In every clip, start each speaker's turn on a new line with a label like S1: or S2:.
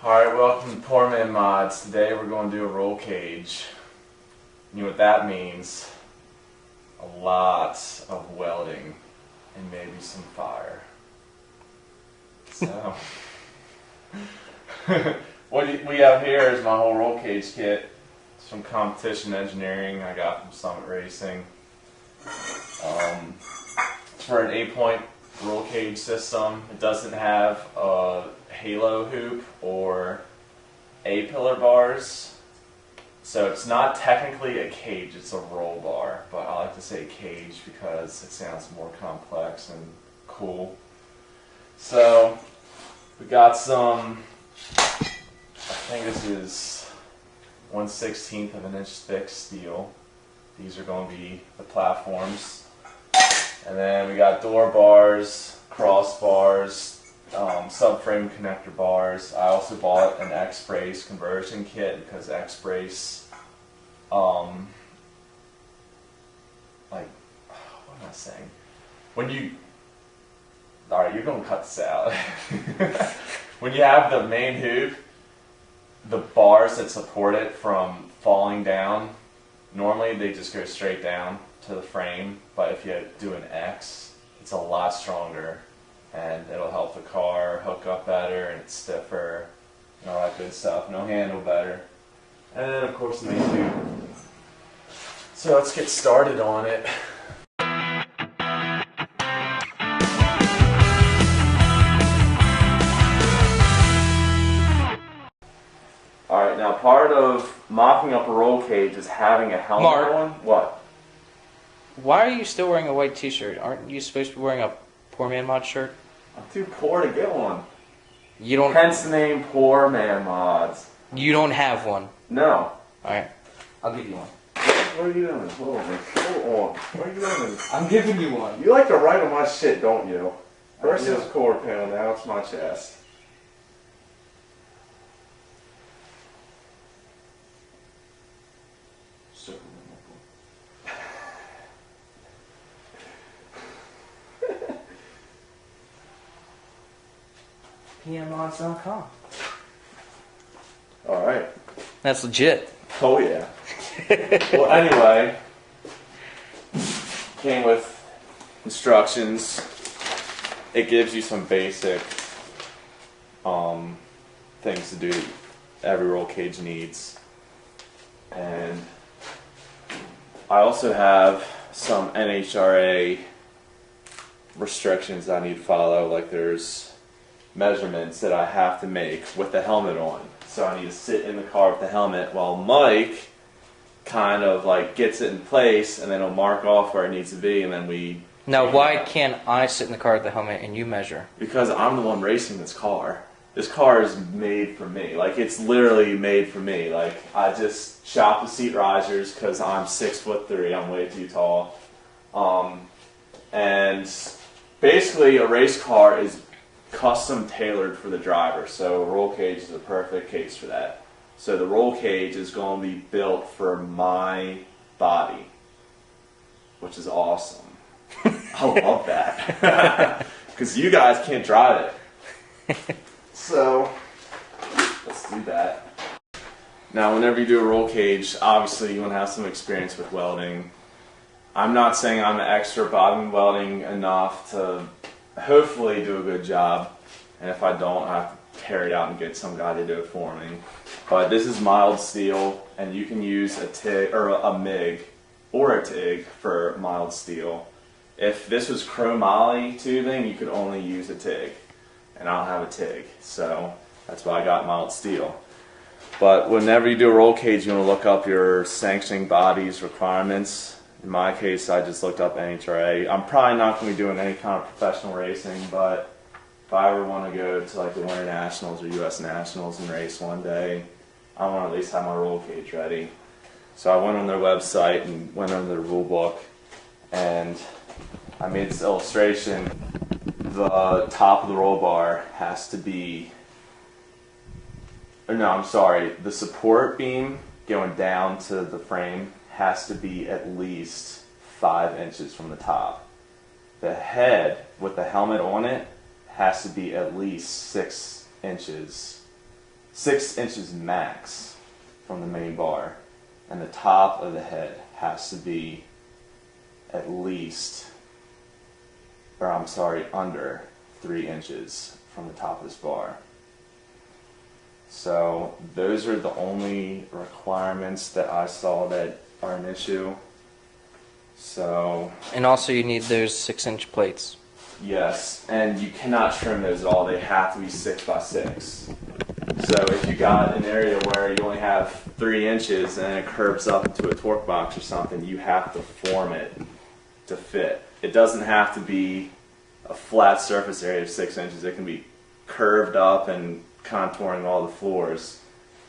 S1: Alright, welcome to Poor Man Mods. Today we're going to do a roll cage. You know what that means? A lot of welding and maybe some fire. So, what we have here is my whole roll cage kit. It's from Competition Engineering. I got from Summit Racing. It's for an 8-point roll cage system. It doesn't have a halo hoop or A-pillar bars, so it's not technically a cage, it's a roll bar, but I like to say cage because it sounds more complex and cool. So we got some, I think this is 1/16 of an inch thick steel. These are going to be the platforms. And then we got door bars, crossbars, subframe connector bars. I also bought an X-brace conversion kit because X-brace, what am I saying? Alright, you're going to cut this out. When you have the main hoop, the bars that support it from falling down, normally they just go straight down to the frame, but if you do an X, it's a lot stronger and it'll help the car hook up better and it's stiffer and all that good stuff, and it'll handle better. And then of course the main hoop. So let's get started on it. Alright, now part of mopping up a roll cage is having a helmet on. What?
S2: Why are you still wearing a white t-shirt? Aren't you supposed to be wearing a Poor Man Mod shirt?
S1: I'm too poor to get one.
S2: You don't.
S1: Hence the name Poor Man Mods.
S2: You don't have one.
S1: No.
S2: Alright. I'll give you one.
S1: What are you doing? Hold on. What are you doing?
S2: I'm giving you one.
S1: You like to write on my shit, don't you? First it was quarter panel, now it's my chest.
S2: PMmods.com.
S1: Alright.
S2: That's legit.
S1: Oh yeah. Well, anyway, came with instructions. It gives you some basic things to do that every roll cage needs. And I also have some NHRA restrictions I need to follow, like there's measurements that I have to make with the helmet on. So I need to sit in the car with the helmet while Mike kind of like gets it in place and then he'll mark off where it needs to be, and then we...
S2: Now why can't I sit in the car with the helmet and you measure?
S1: Because I'm the one racing this car. This car is made for me. Like, it's literally made for me. Like, I just shop the seat risers because I'm 6'3", I'm way too tall. And basically a race car is custom tailored for the driver, so a roll cage is a perfect case for that. So the roll cage is going to be built for my body, which is awesome. I love that because you guys can't drive it. So let's do that. Now, whenever you do a roll cage, obviously you want to have some experience with welding. I'm not saying I'm an expert, but I've been welding enough to hopefully do a good job, and if I don't, I have to tear it out and get some guy to do it for me. But this is mild steel, and you can use a TIG or a MIG or a TIG for mild steel. If this was chromoly tubing, you could only use a TIG, and I don't have a TIG, so that's why I got mild steel. But whenever you do a roll cage, you want to look up your sanctioning body's requirements. In my case, I just looked up NHRA. I'm probably not going to be doing any kind of professional racing, but if I ever want to go to like the Winter Nationals or US Nationals and race one day, I want to at least have my roll cage ready. So I went on their website and went on their rule book, and I made this illustration. The top of the roll bar has to be, or no, I'm sorry, the support beam going down to the frame has to be at least 5 inches from the top. The head with the helmet on it has to be at least 6 inches 6 inches max from the main bar, and the top of the head has to be at least, or I'm sorry, under 3 inches from the top of this bar. So those are the only requirements that I saw that are an issue. So,
S2: And also you need those 6-inch plates.
S1: yes, and you cannot trim those at all. They have to be 6 by 6. So if you got an area where you only have 3 inches and it curves up into a torque box or something, you have to form it to fit. It doesn't have to be a flat surface area of 6 inches. It can be curved up and contouring all the floors,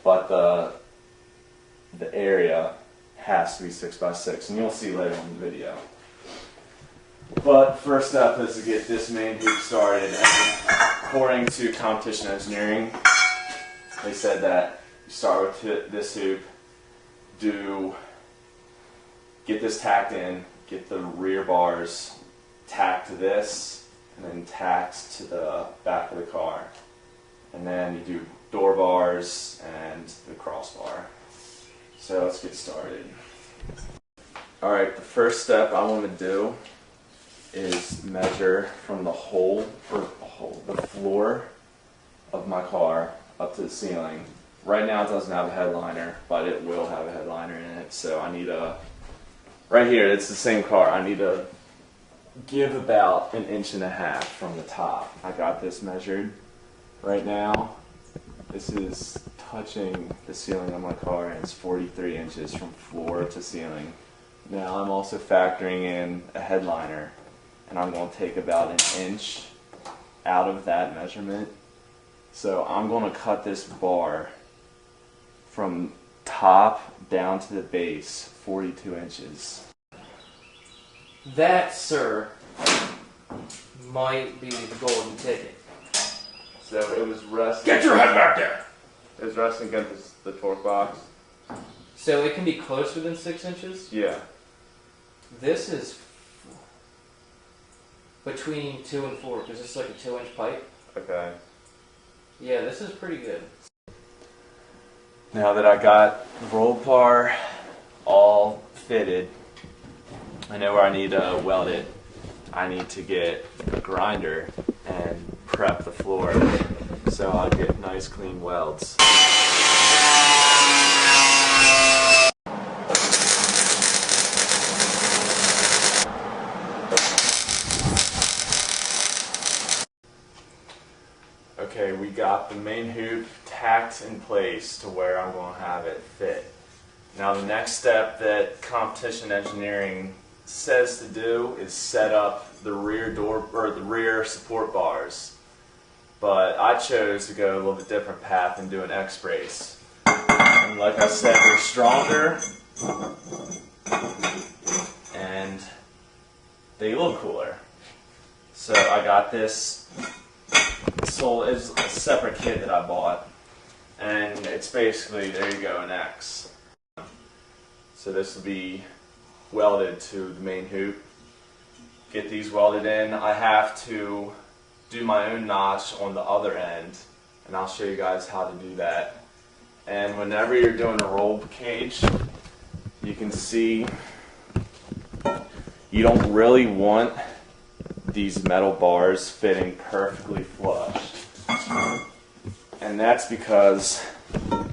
S1: but the area has to be 6 by 6, and you'll see later in the video. But first step is to get this main hoop started, and according to competition engineering, they said that you start with this hoop, get this tacked in, get the rear bars tacked to this, and then tacked to the back of the car. And then you do door bars and the crossbar. So let's get started. Alright, the first step I want to do is measure from the the floor of my car up to the ceiling. Right now it doesn't have a headliner, but it will have a headliner in it. So I need right here, it's the same car, I need to give about 1.5 inches from the top. I got this measured. Right now, this is touching the ceiling of my car, and it's 43 inches from floor to ceiling. Now I'm also factoring in a headliner, and I'm going to take about 1 inch out of that measurement. So I'm going to cut this bar from top down to the base 42 inches.
S2: That, sir, might be the golden ticket.
S1: So it was resting.
S2: Get your head back there!
S1: It was resting against the torque box.
S2: So it can be closer than 6 inches?
S1: Yeah.
S2: This is between 2 and 4, because it's like a 2-inch pipe.
S1: Okay.
S2: Yeah, this is pretty good.
S1: Now that I got the roll bar all fitted, I know where I need to weld it. I need to get a grinder and prep the floor so I'll get nice clean welds. Okay, we got the main hoop tacked in place to where I'm going to have it fit. Now the next step that competition engineering says to do is set up the rear door or the rear support bars. But I chose to go a little bit different path and do an X-brace. And like I said, they're stronger and they look cooler. So I got this. So it's a separate kit that I bought, and it's basically, there you go, an X. So this will be welded to the main hoop. Get these welded in. I have to do my own notch on the other end, and I'll show you guys how to do that. And whenever you're doing a roll cage, you can see you don't really want these metal bars fitting perfectly flush. And that's because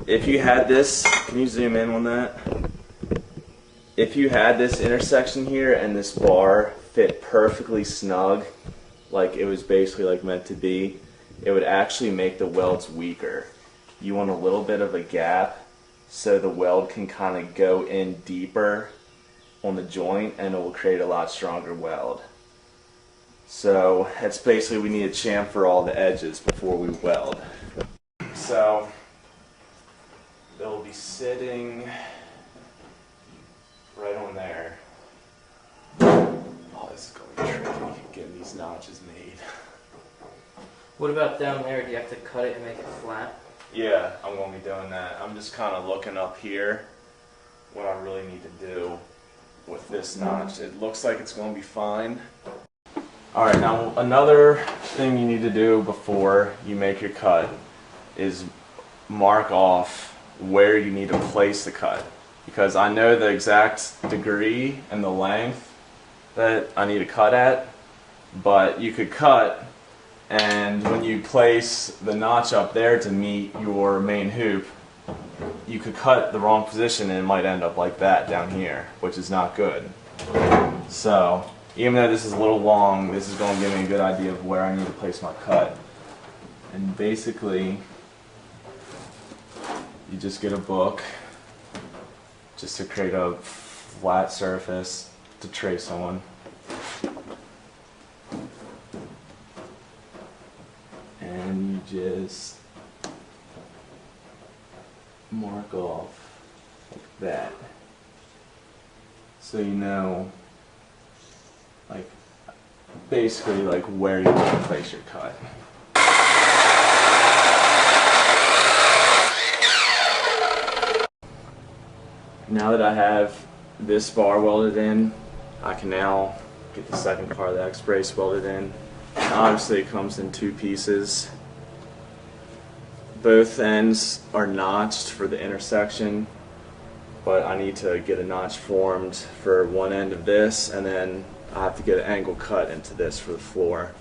S1: if you had this, can you zoom in on that? If you had this intersection here and this bar fit perfectly snug, like it was basically like meant to be, it would actually make the welds weaker. You want a little bit of a gap so the weld can kind of go in deeper on the joint and it will create a lot stronger weld. So that's basically, we need to chamfer all the edges before we weld. So they'll be sitting right on there. Oh, this is going to be tricky, getting these notches made.
S2: What about down there? Do you have to cut it and make it flat?
S1: Yeah, I'm going to be doing that. I'm just kind of looking up here what I really need to do with this notch. It looks like it's going to be fine. Alright, now another thing you need to do before you make your cut is mark off where you need to place the cut, because I know the exact degree and the length that I need to cut at, but you could cut, and when you place the notch up there to meet your main hoop, you could cut the wrong position and it might end up like that down here, which is not good. So even though this is a little long, this is going to give me a good idea of where I need to place my cut. And basically, you just get a book just to create a flat surface to trace on. And you just mark off like that, so you know, like, basically like where you want to place your cut. Now that I have this bar welded in, I can now get the second part of the X-brace welded in. Obviously it comes in two pieces. Both ends are notched for the intersection, but I need to get a notch formed for one end of this, and then I have to get an angle cut into this for the floor.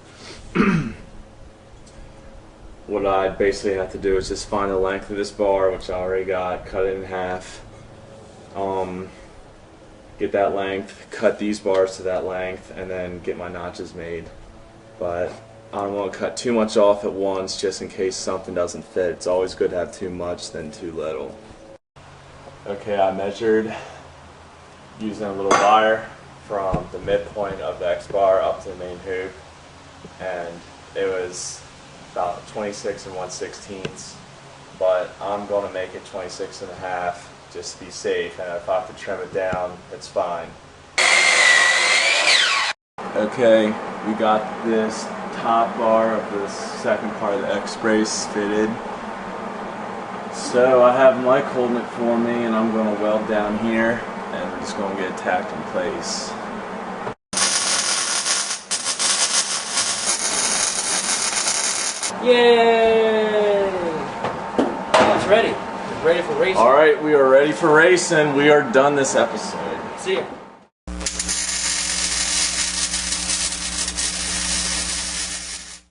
S1: What I basically have to do is just find the length of this bar, which I already got, cut it in half, get that length, cut these bars to that length, and then get my notches made. But I don't want to cut too much off at once, just in case something doesn't fit. It's always good to have too much than too little. Okay, I measured using a little wire from the midpoint of the X-bar up to the main hoop, and it was about 26 and 1/16, but I'm going to make it 26 and a half just to be safe, and if I have to trim it down, it's fine. Okay, we got this top bar of the second part of the X-brace fitted. So I have Mike holding it for me, and I'm going to weld down here, and we're just going to get it tacked in place.
S2: Yay! Oh, it's ready. Ready for racing.
S1: Alright, we are ready for racing. We are done this episode.
S2: See ya.